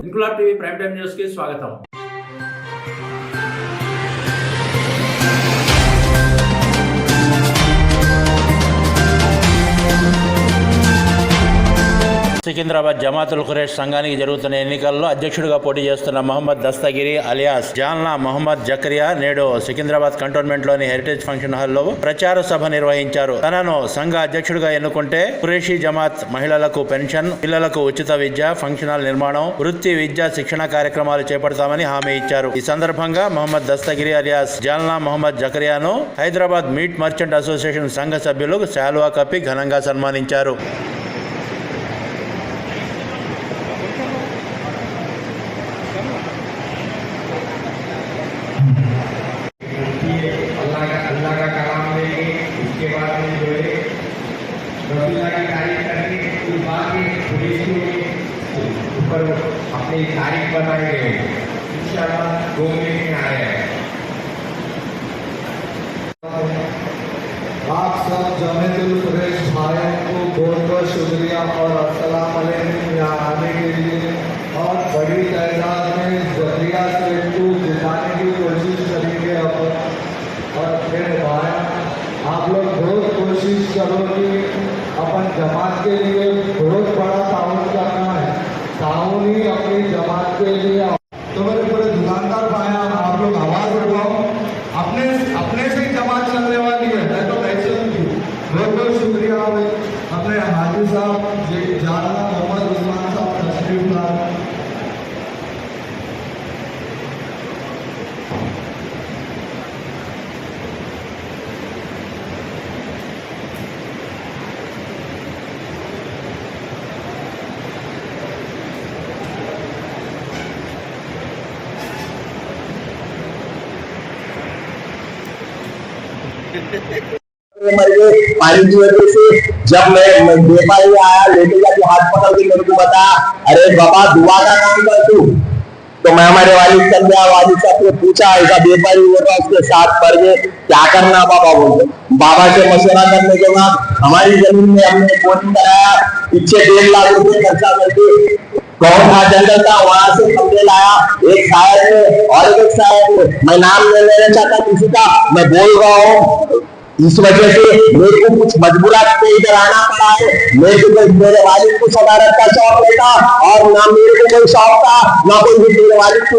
Inquilab TV prime time news కి స్వాగతం. సికింద్రాబాద్ జమాతుల్ ఖురేష్ సంఘానికి జరుగుతున్న ఎన్నికల్లో అధ్యక్షుడిగా పోటీ చేస్తున్న మహమ్మద్ దస్తగిరి అలియాస్ జాల్నా మహమ్మద్ జకరియా నేడు సికింద్రాబాద్ కంటోన్మెంట్ లోని హెరిటేజ్ ఫంక్షన్ హాల్లో ప్రచార సభ నిర్వహించారు. తనను సంఘ అధ్యక్షుడిగా ఎన్నుకుంటే ఖురేషీ జమాత్ మహిళలకు పెన్షన్, పిల్లలకు ఉచిత విద్య, ఫంక్షన్ హాల్ నిర్మాణం, వృత్తి విద్య శిక్షణ కార్యక్రమాలు చేపడతామని హామీ ఇచ్చారు. ఈ సందర్భంగా మహమ్మద్ దస్తగిరి అలియాస్ జాల్నా మహమ్మద్ జకరియాను హైదరాబాద్ మీట్ మర్చెంట్ అసోసియేషన్ సంఘ సభ్యులు శాలువా కప్పి ఘనంగా సన్మానించారు. अपनी तारीख बताएंगे इंशाअल्लाह 2 मिनट में आ रहे हैं। आप सब जमातुल खुरेश भाइयों को बहुत बहुत शुक्रिया और अस्सलाम वालेकुम यहाँ आने के लिए और बड़ी तादाद में जरिया से को जिताने की कोशिश करेंगे और फिर भाई आप लोग बहुत कोशिश करो कि अपन जमात के लिए बहुत बड़ा ताउन करना है। ताउन ही अपनी जमात के लिए तो मेरे पूरे दुकानदार भाई आप लोग आवाज उठाओ, अपने से ही जमात चलने वाली है, मैं तो कैसे हूँ। बहुत बहुत शुक्रिया अपने हाजी साहब जाना मोहम्मद उस्मान साहब तशरीफ लाए। पानी की वजह से जब मैं व्यापारी आया लेके जाके हाथ पकड़ के मेरे को बता, अरे बाबा दुआ का काम कर तू। तो मैं हमारे वालिद साहब से पूछा, ऐसा व्यापारी हुआ था उसके साथ पड़ गए, क्या करना बाबा बोलते। बाबा से मशवरा करने के बाद हमारी जमीन में हमने बोरिंग कराया, पीछे 1.5 लाख रुपए खर्चा करके कौन था जंगल था वहां से कमरे लाया, एक शायर ने और एक शायर ने, मैं नाम नहीं लेना चाहता किसी का, मैं बोल रहा हूँ। इस वजह से मेरे को कुछ मजबूरात पे इधर आना पड़ा है। मेरे वालिद को सदारत का शौक नहीं था और ना मेरे को कोई शौक था, ना कोई मेरे वालिद को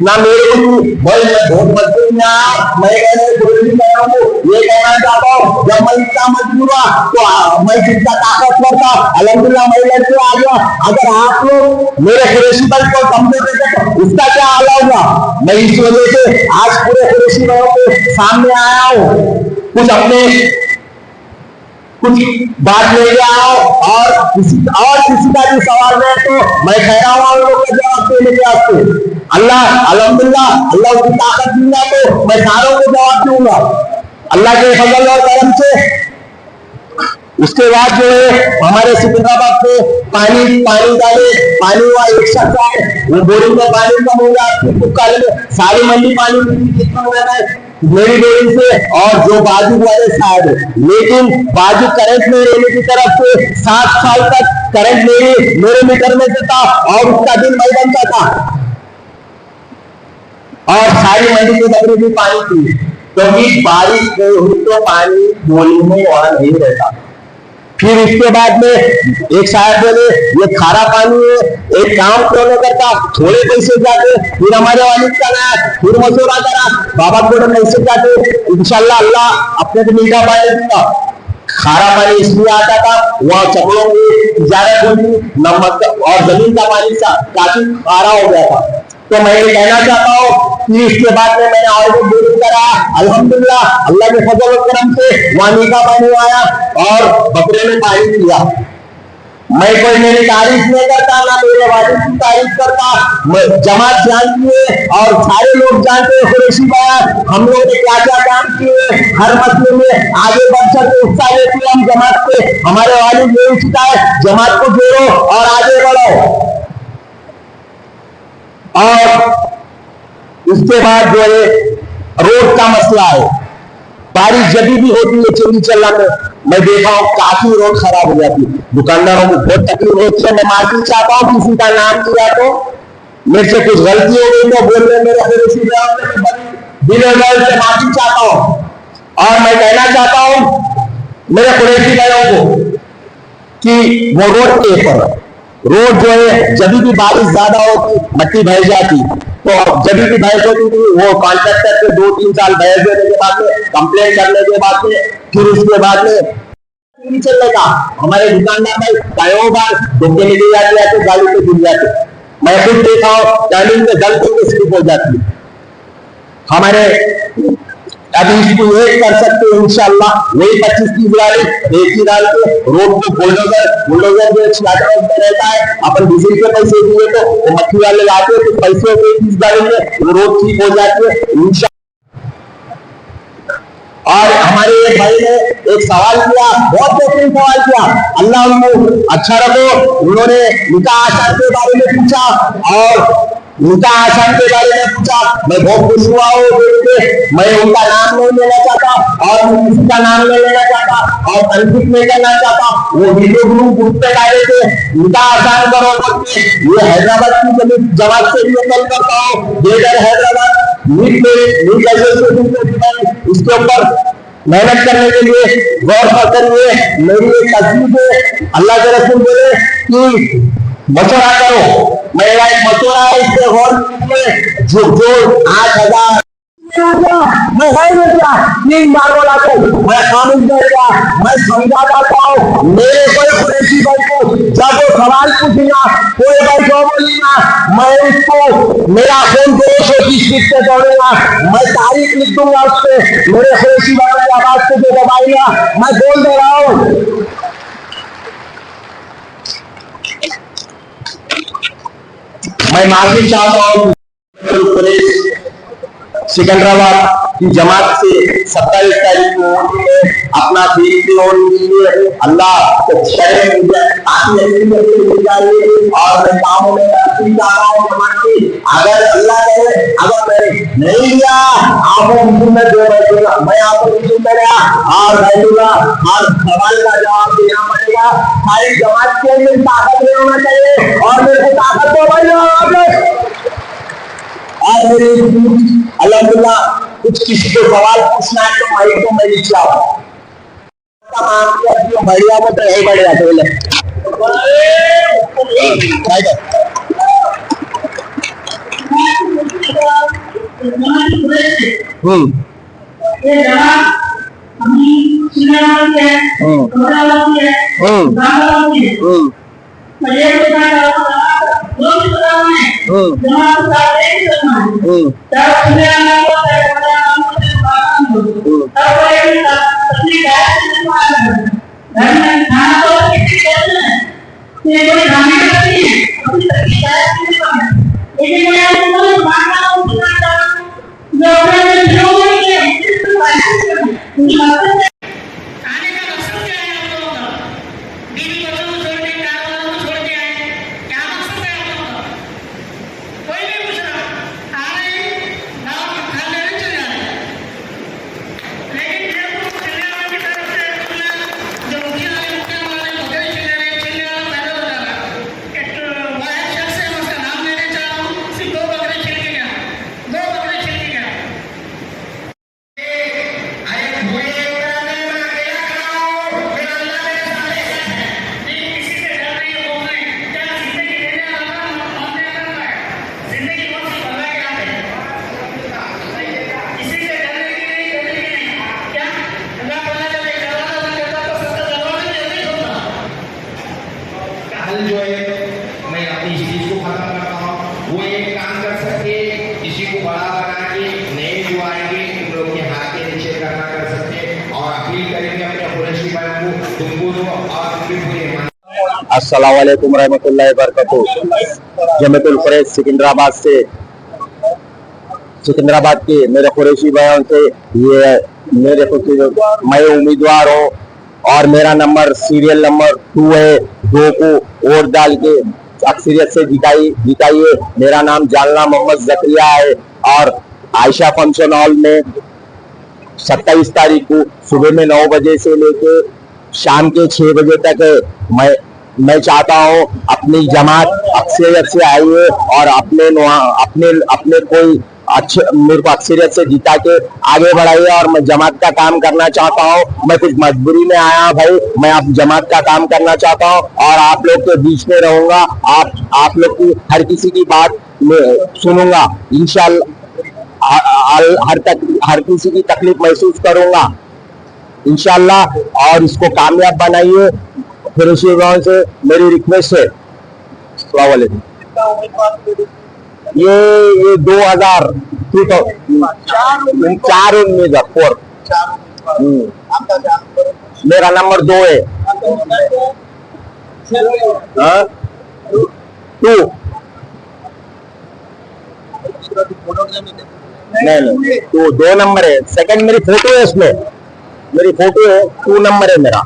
ना मेरे को भाई मैं बहुत मजबूर में आया। मैं ये कहना चाहता हूँ जब मैं इतना मजबूर हुआ तो मैं जितना ताकतवर था अल्हम्दुलिल्लाह मैं लड़के आ गया। अगर आप लोग मेरे कुरैशी बल को समझे थे उसका क्या हाल होगा। मैं इस वजह से आज पूरे कुरैशी लोगों के सामने आया हूँ, कुछ अपने कुछ बात लेके आओ और किसी का भी सवाल है तो मैं ठहरा हुआ लोगों का जवाब देने के वास्ते। अल्लाह अल्हम्दुलिल्लाह अल्लाह की ताकत दूंगा तो मैं सारों को जवाब दूंगा अल्लाह के फजल और करम से। उसके बाद जो है हमारे सिकंदराबाद में पानी डाले, पानी हुआ एक शख्स है वो बोरिंग में पानी कम होगा, सारी मंडी पानी मेरी बोरिंग से और जो बाजू वाले साहब, लेकिन बाजू करंट में रहने की तरफ से 7 साल तक करंट मेरे मीटर में से था और उसका दिन मैं बनता था और सारी मंडी में तकरीबन भी पानी थी। क्योंकि बारिश नहीं हुई तो पानी बोली में वहां नहीं रहता। फिर इसके बाद में एक साहब बोले ये खारा पानी है, एक काम क्यों नहीं करता, थोड़े पैसे जाते। फिर हमारे वालिद का ना फिर मशवरा करा, बाबा को पैसे जाते, इंशाल्लाह अल्लाह अपने को मीठा पानी दूंगा। खारा पानी इसलिए आता था वहाँ चपलों की इजाजत होती, नमक और जमीन का पानी काफी खारा हो गया था। तो मैं ये कहना चाहता हूँ कि इसके बाद में मैंने और भी बोरिंग करा, अल्हम्दुलिल्लाह अल्लाह के फजल और करम से वहाँ मीठा पानी आया और बकरे में पानी दिया। मैं कोई मेरी तारीफ नहीं करता, ना मेरे वालिद की तारीफ करता, जमात जानती है और सारे लोग जानते हैं कुरैशी भाई हम लोग ने क्या क्या काम किए, हर मसले में आगे बढ़ सकते उत्साह देते हम जमात पे। हमारे वालिद यही सिखाए जमात को जोड़ो और आगे बढ़ो। और उसके बाद जो है रोड का मसला है। बारिश जब भी होती है चोरी चलना में, मैं देखा हूँ काफी रोड खराब हो जाती है, दुकानदारों को बहुत तकलीफ होती है। मैं माफी चाहता हूँ किसी का नाम लिया तो मेरे से कुछ गलती हो गई तो बोलने मेरे दिल से माफी चाहता हूँ। और मैं कहना चाहता हूँ मेरे कुरैशी भाइयों को कि वो रोड के ऊपर रोड जो है जब भी बारिश ज्यादा होती मट्टी बह जाती, तो जब भी बहस होती थी वो कॉन्ट्रैक्टर से 2-3 साल बहस देने के बाद में, कंप्लेंट करने के बाद में, फिर उसके बाद में नहीं चलने का हमारे दुकानदार भाई कई बार धोखे में ले जाते गाड़ी पे गिर जाते। मैं खुद देखा हूँ टर्निंग में गलती में स्लिप हो जाती है। हमारे अभी इसको एक कर सकते हैं इंशाल्लाह, वही 25-30 गाड़ी एक ही डाल के रोड को बुलडोजर जो रहता है, अपन डीजल के पैसे दिए तो वो मट्टी वाले लाते हैं, तो पैसे होते 30 गाड़ी में वो रोड ठीक हो जाती है इंशाल्लाह। और हमारे एक भाई ने एक सवाल किया, बहुत बेहतरीन सवाल किया, अल्लाह उनको अच्छा रखो। उन्होंने निकाह आसान के बारे में पूछा और निकाह आसान के बारे में पूछा। मैं बहुत खुश हुआ हूँ देख के। मैं उनका नाम नहीं लेना चाहता और किसी का नाम नहीं लेना चाहता और तनकीद नहीं करना चाहता। वो वीडियो ग्रुप पे डाले थे निकाह आसान करो करके। ये हैदराबाद की जमात से भी कल करता हूँ, जेडर हैदराबाद इसके ऊपर मेहनत करने के लिए गौर करिए। मेरी एक तस्वीर है, अल्लाह के रसूल बोले कि मशवरा करो, मेरा एक मशवरा है, इससे गौर कीजिए। जो 8,000 मैं तीन बार बोला तो मैं खामिश नहीं गया। मैं समझा जाता हूँ मेरे कोई कुरैशी भाई को जब वो सवाल पूछेगा कोई भाई जो बोलेगा मैं उसको मेरा फोन 200 की स्पीड से दौड़ेगा, मैं तारीख लिख दूंगा उससे। मेरे कुरैशी भाई की आवाज से जो दबाएगा मैं बोल दे रहा हूँ। मैं माफी चाहता हूँ सिकंदराबाद की जमात से 27 तारीख को अपना दीन की ओर लीजिए। अल्लाह को और मैं कामों में तरक्की चाहता हूँ जमात की। अगर अल्लाह करे, अगर मैं नहीं लिया आपको में दो बैठूंगा, मैं आपको में गया और बैठूंगा और सवाल का जवाब देना पड़ेगा। सारी जमात के लिए ताकत नहीं होना चाहिए और मेरे को ताकत तो बन अल्हम्दुलिल्लाह कुछ किसी को सवाल पूछना है तो माइक को मैं नीचे आओ बढ़िया तो नहीं बढ़िया जो है मैं अपनी इस चीज को खत्म करता हूँ। वो एक काम कर सकते, इसी को बड़ा बना के नए जो आएंगे उन लोग के हाथ के नीचे करना कर सकते और अपील करेंगे अपने कुरैशी भाइयों को, तुमको दो और उनके पूरे अस्सलाम वालेकुम रहमतुल्लाहि व बरकातहू। जमातुल कुरैश सिकंदराबाद के मेरे कुरैशी भाइयों से ये मेरे को मैं उम्मीदवार हूँ और मेरा नंबर सीरियल नंबर 2 है। 2 को वोट डाल के अक्सरियत से जिताइए। मेरा नाम जालना मोहम्मद जकरिया है और आयशा फंक्शन हॉल में 27 तारीख को सुबह में 9 बजे से लेके शाम के 6 बजे तक मैं चाहता हूँ अपनी जमात अक्सरियत से आइए और अपने कोई अच्छे मेरे को अक्सरियत से जिता के आगे बढ़ाइए। और मैं जमात का काम करना चाहता हूँ। मैं कुछ मजबूरी में आया भाई, मैं आप जमात का काम करना चाहता हूँ और आप लोग के बीच में रहूंगा। आप लोग की हर किसी की बात सुनूंगा इंशाल्लाह। हर किसी की तकलीफ महसूस करूंगा इंशाल्लाह और इसको कामयाब बनाइए। फिर उसी गाँव से मेरी रिक्वेस्ट है। अस्सलाम वालेकुम। ये 2004 उम्मीदवार 4। मेरा नंबर 2 है। 2 नहीं 2 नंबर है। सेकंड मेरी फोटो है, उसमें मेरी फोटो है। 2 नंबर है मेरा।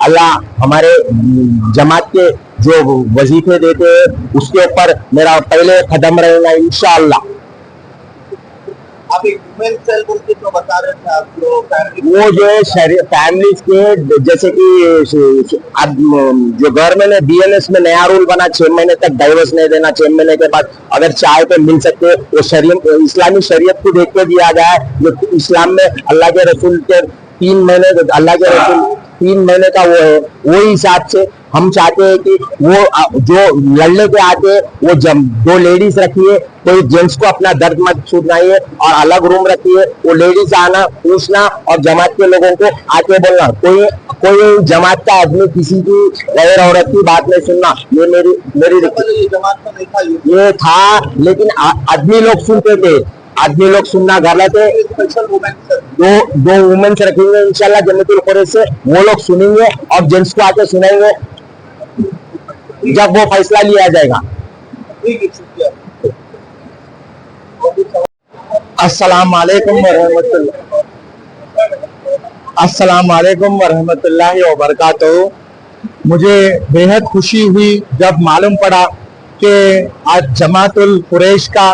अल्लाह हमारे जमात के जो वजीफे देते हैं उसके ऊपर मेरा पहले कदम रहेगा इंशाअल्लाह। आप एक वुमेन सेल बोल के तो बता रहे थे आप लोग वो जो है फैमिलीज के जैसे कि अब जो गवर्नमेंट ने बीएनएस में नया रूल बना 6 महीने तक डाइवर्स नहीं देना, 6 महीने के बाद अगर चाहे तो मिल सकते। वो इस्लामी शरीयत को देख के दिया गया है। जो इस्लाम में अल्लाह के रसूल के 3 महीने अल्लाह के रसूल 3 महीने का वो है, वही हिसाब से हम चाहते हैं कि वो जो लड़ने के आते हैं वो 2 लेडीज रखिए। कोई जेंट्स को अपना दर्द मत सुनाइए और अलग रूम रखिए। वो लेडीज आना पूछना और जमात के लोगों को आके बोलना। कोई जमात का आदमी किसी की गैर औरत की बात नहीं सुनना। ये मेरी जमात में देखा ये था, लेकिन आदमी लोग सुनते थे। आदमी लोग सुनना गलत है। स्पेशल वुमेन दो वुमेन्स रखेंगे इंशाल्लाह जन्नतुल खुरैश से। वो लोग सुनेंगे और जेंट्स को आके सुनाएंगे जब वो फैसला लिया जाएगा। अस्सलाम वालेकुम वरहमतुल्लाहि वबरकातुहू। मुझे बेहद खुशी हुई जब मालूम पड़ा कि आज जमातुल कुरैश का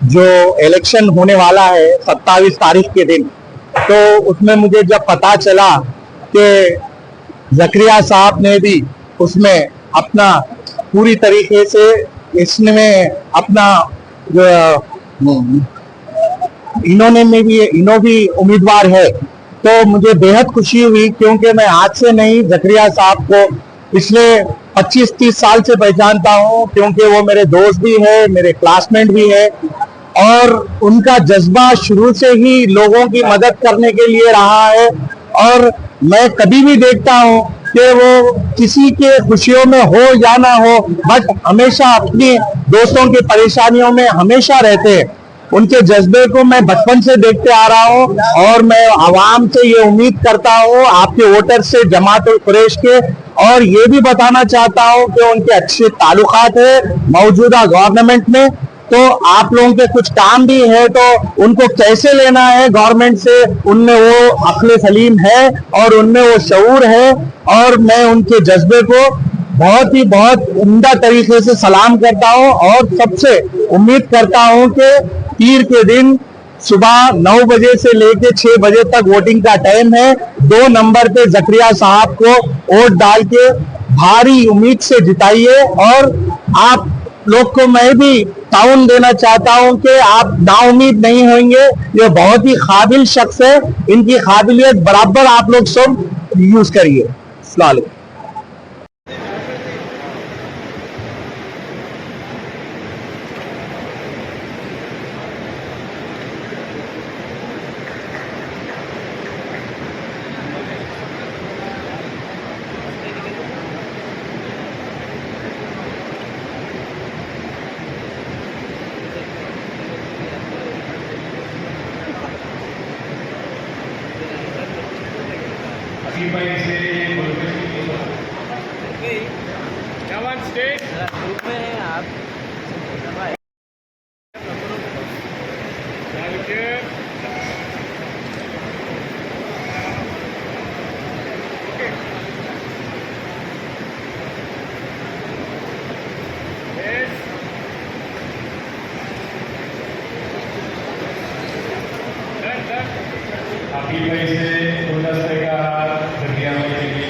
जो इलेक्शन होने वाला है 27 तारीख के दिन, तो उसमें मुझे जब पता चला कि जकरिया साहब ने भी उसमें अपना पूरी तरीके से इसमें अपना जो इन्हों भी उम्मीदवार है, तो मुझे बेहद खुशी हुई। क्योंकि मैं आज से नहीं जकरिया साहब को पिछले 25-30 साल से पहचानता हूँ, क्योंकि वो मेरे दोस्त भी है, मेरे क्लासमेट भी है और उनका जज्बा शुरू से ही लोगों की मदद करने के लिए रहा है। और मैं कभी भी देखता हूँ कि वो किसी के खुशियों में हो या ना हो, बट हमेशा अपनी दोस्तों की परेशानियों में हमेशा रहते हैं। उनके जज्बे को मैं बचपन से देखते आ रहा हूँ और मैं आवाम से ये उम्मीद करता हूँ, आपके वोटर से, जमातुल कुरैश के, और ये भी बताना चाहता हूँ कि उनके अच्छे ताल्लुकात है मौजूदा गवर्नमेंट में। तो आप लोगों के कुछ काम भी है तो उनको कैसे लेना है गवर्नमेंट से, उनमें वो अक्ल सलीम है और उनमें वो शऊर है। और मैं उनके जज्बे को बहुत उम्दा तरीके से सलाम करता हूं और सबसे उम्मीद करता हूं कि पीर के दिन सुबह 9 बजे से लेके 6 बजे तक वोटिंग का टाइम है। 2 नंबर पे जकरिया साहब को वोट डाल के भारी उम्मीद से जिताइए। और आप लोग को मैं भी ताउन देना चाहता हूं कि आप नाउम्मीद नहीं होंगे। ये बहुत ही काबिल शख्स है, इनकी काबिलियत बराबर आप लोग सब यूज करिए। अस्सलाम वालेकुम। Come on, stay. बाकी पैसे गुलदस्ते का जरिया में देंगे।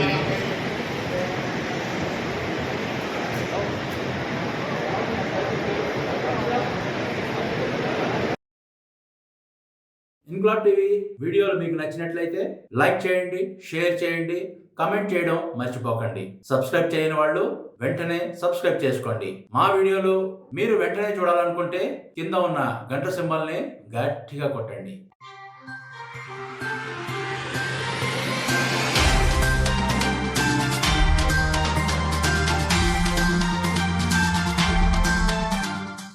ఇన్క్లాబ్ టీవీ వీడియోలు మీకు నచ్చినట్లయితే లైక్ చేయండి, షేర్ చేయండి, కమెంట్ చేయడం మర్చిపోకండి. సబ్స్క్రైబ్ చేయని వాళ్ళు వెంటనే సబ్స్క్రైబ్ చేసుకోండి. మా వీడియోలు మీరు వెంటనే చూడాలనుకుంటే కింద ఉన్న గంట సింబల్ని గట్టిగా కొట్టండి.